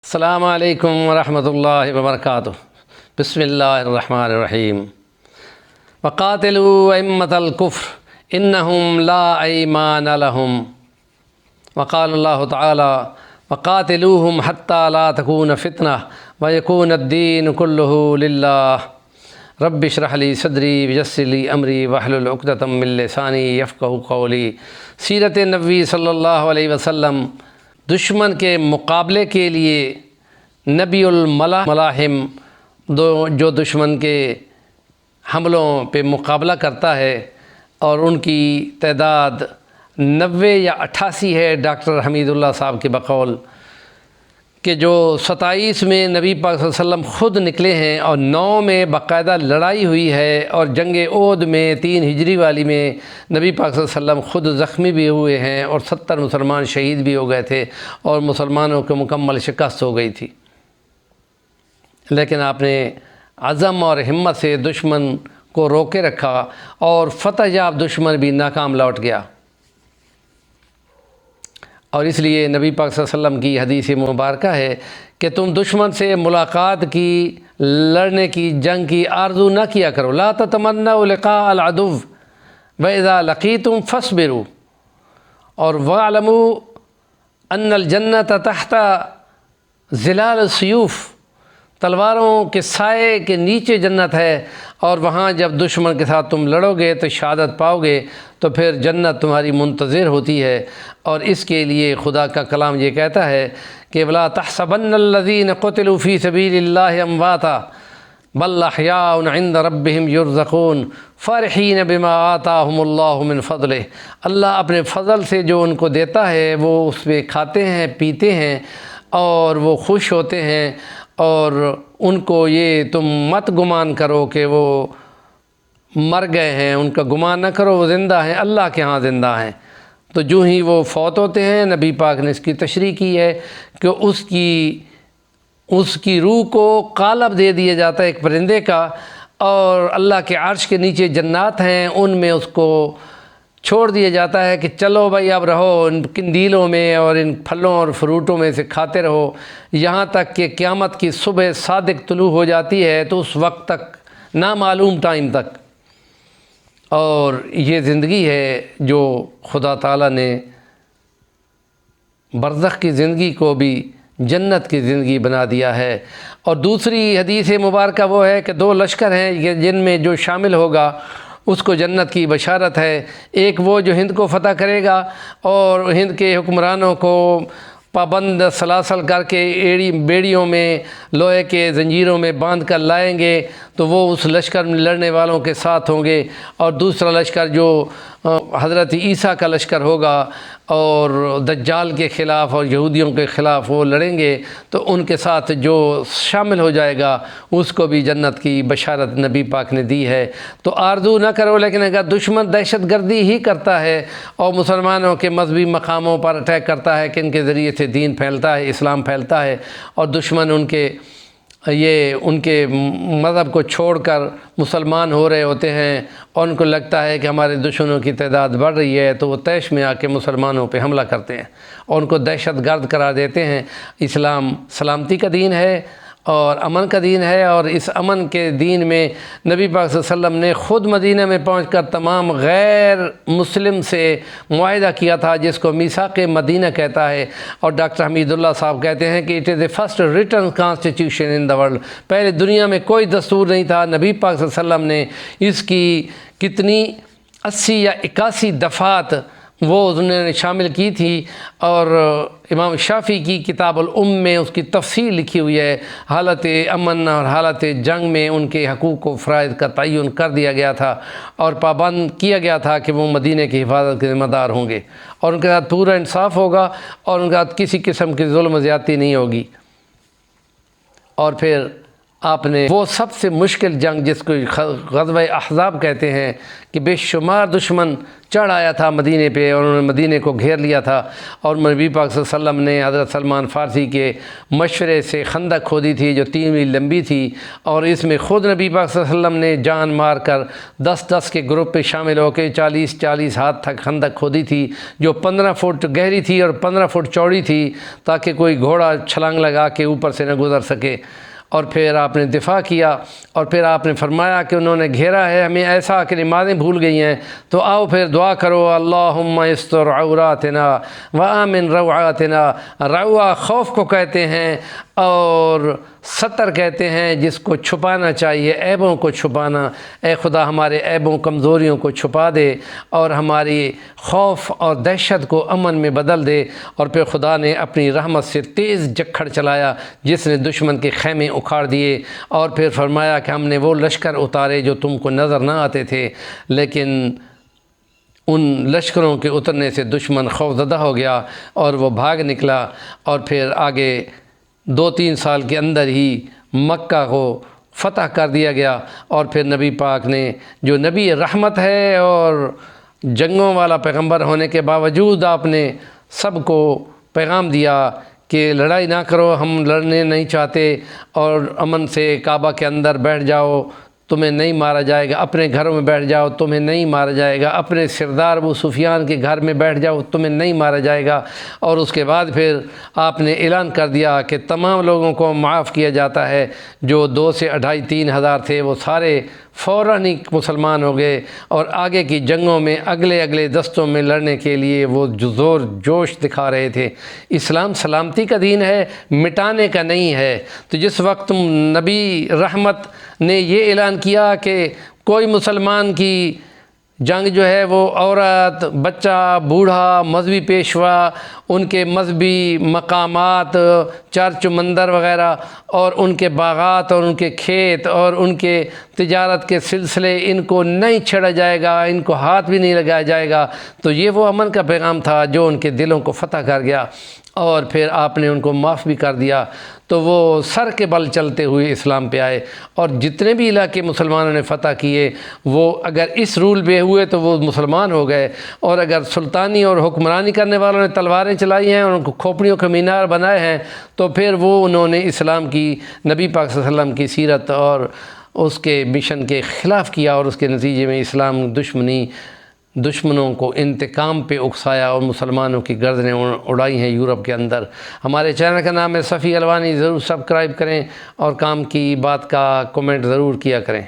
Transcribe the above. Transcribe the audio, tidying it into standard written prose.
السلام علیکم ورحمۃ اللہ وبرکاتہ۔ بسم اللہ الرحمن الرحیم۔ وقاتلوا ائمۃ الکفر انہم لا ایمان لہم، وقال اللہ تعالی وقاتلوہم حتی لا تکون فتنہ ویکون الدین کلہ للہ۔ رب اشرح لی صدری ویسر لی امری واحلل عقدۃ من لسانی یفقہوا قولی۔ سیرت نبوی صلی اللہ علیہ وسلم دشمن کے مقابلے کے لیے نبی الملاحم جو دشمن کے حملوں پہ مقابلہ کرتا ہے، اور ان کی تعداد 90 یا 88 ہے ڈاکٹر حمید اللہ صاحب کے بقول، کہ جو 27 میں نبی پاک صلی اللہ علیہ وسلم خود نکلے ہیں اور 9 میں باقاعدہ لڑائی ہوئی ہے، اور جنگ احد میں 3 ہجری والی میں نبی پاک صلی اللہ علیہ وسلم خود زخمی بھی ہوئے ہیں، اور 70 مسلمان شہید بھی ہو گئے تھے، اور مسلمانوں کو مکمل شکست ہو گئی تھی۔ لیکن آپ نے عزم اور ہمت سے دشمن کو روکے رکھا، اور فتح یاب دشمن بھی ناکام لوٹ گیا۔ اور اس لیے نبی پاک صلی اللہ علیہ وسلم کی حدیث مبارکہ ہے کہ تم دشمن سے ملاقات کی، لڑنے کی، جنگ کی آرزو نہ کیا کرو۔ لا تتمنوا لقاء العدو واذا لقیتم فاصبروا، اور واعلموا ان الجنۃ تحت ظلال السیوف، تلواروں کے سائے کے نیچے جنت ہے، اور وہاں جب دشمن کے ساتھ تم لڑو گے تو شہادت پاؤ گے، تو پھر جنت تمہاری منتظر ہوتی ہے۔ اور اس کے لیے خدا کا کلام یہ کہتا ہے کہ وَلَا تَحْسَبَنَّ الَّذِينَ قُتِلُوا فِي سَبِيلِ اللَّهِ أَمْوَاتًا بَلْ أَحْيَاءٌ عِندَ رَبِّهِمْ يُرْزَقُونَ فَرِحِينَ بِمَا آتَاهُمُ اللَّهُ مِنْ فَضْلِهِ۔ اللہ اپنے فضل سے جو ان کو دیتا ہے وہ اس میں کھاتے ہیں، پیتے ہیں، اور وہ خوش ہوتے ہیں، اور ان کو یہ تم مت گمان کرو کہ وہ مر گئے ہیں، ان کا گمان نہ کرو، وہ زندہ ہیں، اللہ کے ہاں زندہ ہیں۔ تو جو ہی وہ فوت ہوتے ہیں، نبی پاک نے اس کی تشریح کی ہے کہ اس کی روح کو قالب دے دیا جاتا ہے ایک پرندے کا، اور اللہ کے عرش کے نیچے جنات ہیں، ان میں اس کو چھوڑ دیا جاتا ہے کہ چلو بھائی اب رہو ان قندیلوں میں اور ان پھلوں اور فروٹوں میں سے کھاتے رہو، یہاں تک کہ قیامت کی صبح صادق طلوع ہو جاتی ہے، تو اس وقت تک نامعلوم ٹائم تک۔ اور یہ زندگی ہے جو خدا تعالیٰ نے برزخ کی زندگی کو بھی جنت کی زندگی بنا دیا ہے۔ اور دوسری حدیث مبارکہ وہ ہے کہ 2 لشکر ہیں جن میں جو شامل ہوگا اس کو جنت کی بشارت ہے۔ ایک وہ جو ہند کو فتح کرے گا اور ہند کے حکمرانوں کو پابند سلاسل کر کے بیڑیوں میں لوہے کے زنجیروں میں باندھ کر لائیں گے، تو وہ اس لشکر میں لڑنے والوں کے ساتھ ہوں گے۔ اور دوسرا لشکر جو حضرت عیسیٰ کا لشکر ہوگا اور دجال کے خلاف اور یہودیوں کے خلاف وہ لڑیں گے، تو ان کے ساتھ جو شامل ہو جائے گا اس کو بھی جنت کی بشارت نبی پاک نے دی ہے۔ تو آرزو نہ کرو، لیکن اگر دشمن دہشت گردی ہی کرتا ہے اور مسلمانوں کے مذہبی مقاموں پر اٹیک کرتا ہے کہ ان کے ذریعے سے دین پھیلتا ہے، اسلام پھیلتا ہے، اور دشمن ان کے مذہب کو چھوڑ کر مسلمان ہو رہے ہوتے ہیں، اور ان کو لگتا ہے کہ ہمارے دشمنوں کی تعداد بڑھ رہی ہے، تو وہ طیش میں آ کے مسلمانوں پہ حملہ کرتے ہیں اور ان کو دہشت گرد قرار دیتے ہیں۔ اسلام سلامتی کا دین ہے اور امن کا دین ہے، اور اس امن کے دین میں نبی پاک صلی اللہ علیہ وسلم نے خود مدینہ میں پہنچ کر تمام غیر مسلم سے معاہدہ کیا تھا، جس کو میثاق مدینہ کہتا ہے۔ اور ڈاکٹر حمید اللہ صاحب کہتے ہیں کہ it is the first written constitution in the world۔ پہلے دنیا میں کوئی دستور نہیں تھا، نبی پاک صلی اللہ علیہ وسلم نے اس کی کتنی 80 یا 81 دفعات وہ انہوں نے شامل کی تھی، اور امام شافعی کی کتاب الام میں اس کی تفصیل لکھی ہوئی ہے۔ حالت امن اور حالت جنگ میں ان کے حقوق و فرائض کا تعین کر دیا گیا تھا، اور پابند کیا گیا تھا کہ وہ مدینہ کی حفاظت کے ذمہ دار ہوں گے، اور ان کے ساتھ پورا انصاف ہوگا، اور ان کے ساتھ کسی قسم کی ظلم و زیادتی نہیں ہوگی۔ اور پھر آپ نے وہ سب سے مشکل جنگ جس کو غزوہ احزاب کہتے ہیں کہ بے شمار دشمن چڑھ آیا تھا مدینے پہ اور انہوں نے مدینے کو گھیر لیا تھا، اور نبی پاک صلی اللہ علیہ وسلم نے حضرت سلمان فارسی کے مشورے سے خندق کھودی تھی جو 3 میل لمبی تھی، اور اس میں خود نبی پاک صلی اللہ علیہ وسلم نے جان مار کر 10 کے گروپ پہ شامل ہو کے 40 ہاتھ تک خندق کھودی تھی، جو 15 فٹ گہری تھی اور 15 فٹ چوڑی تھی، تاکہ کوئی گھوڑا چھلانگ لگا کے اوپر سے نہ گزر سکے۔ اور پھر آپ نے دفاع کیا، اور پھر آپ نے فرمایا کہ انہوں نے گھیرا ہے ہمیں ایسا کہ نمازیں بھول گئی ہیں، تو آؤ پھر دعا کرو، اللہم استر عوراتنا وآمن روعاتنا۔ روعہ خوف کو کہتے ہیں، اور ستر کہتے ہیں جس کو چھپانا چاہیے، عیبوں کو چھپانا۔ اے خدا ہمارے عیبوں کمزوریوں کو چھپا دے اور ہماری خوف اور دہشت کو امن میں بدل دے۔ اور پھر خدا نے اپنی رحمت سے تیز جکھڑ چلایا جس نے دشمن کے خیمے اکھاڑ دیے، اور پھر فرمایا کہ ہم نے وہ لشکر اتارے جو تم کو نظر نہ آتے تھے، لیکن ان لشکروں کے اترنے سے دشمن خوفزدہ ہو گیا اور وہ بھاگ نکلا، اور پھر آگے 2-3 سال کے اندر ہی مکہ کو فتح کر دیا گیا۔ اور پھر نبی پاک نے جو نبی رحمت ہے اور جنگوں والا پیغمبر ہونے کے باوجود آپ نے سب کو پیغام دیا کہ لڑائی نہ کرو، ہم لڑنے نہیں چاہتے، اور امن سے کعبہ کے اندر بیٹھ جاؤ، تمہیں نہیں مارا جائے گا، اپنے گھروں میں بیٹھ جاؤ، تمہیں نہیں مارا جائے گا، اپنے سردار ابو سفیان کے گھر میں بیٹھ جاؤ، تمہیں نہیں مارا جائے گا۔ اور اس کے بعد پھر آپ نے اعلان کر دیا کہ تمام لوگوں کو معاف کیا جاتا ہے، جو 2 سے 2.5-3 ہزار تھے وہ سارے فوراً ہی مسلمان ہو گئے، اور آگے کی جنگوں میں اگلے دستوں میں لڑنے کے لیے وہ زور جوش دکھا رہے تھے۔ اسلام سلامتی کا دین ہے، مٹانے کا نہیں ہے۔ تو جس وقت نبی رحمت نے یہ اعلان کیا کہ کوئی مسلمان کی جنگ جو ہے وہ عورت، بچہ، بوڑھا، مذہبی پیشوا، ان کے مذہبی مقامات، چرچ مندر وغیرہ، اور ان کے باغات اور ان کے کھیت اور ان کے تجارت کے سلسلے، ان کو نہیں چھیڑا جائے گا، ان کو ہاتھ بھی نہیں لگایا جائے گا۔ تو یہ وہ امن کا پیغام تھا جو ان کے دلوں کو فتح کر گیا، اور پھر آپ نے ان کو معاف بھی کر دیا۔ تو وہ سر کے بل چلتے ہوئے اسلام پہ آئے، اور جتنے بھی علاقے مسلمانوں نے فتح کیے وہ اگر اس رول پہ ہوئے تو وہ مسلمان ہو گئے، اور اگر سلطانی اور حکمرانی کرنے والوں نے تلواریں چلائی ہیں اور ان کو کھوپڑیوں کے مینار بنائے ہیں، تو پھر وہ انہوں نے اسلام کی، نبی پاک صلی اللہ علیہ وسلم کی سیرت اور اس کے مشن کے خلاف کیا، اور اس کے نتیجے میں اسلام دشمنوں کو انتقام پہ اکسایا اور مسلمانوں کی گردنیں اڑائی ہیں یورپ کے اندر۔ ہمارے چینل کا نام ہے صفی الوانی، ضرور سبسکرائب کریں اور کام کی بات کا کومنٹ ضرور کیا کریں۔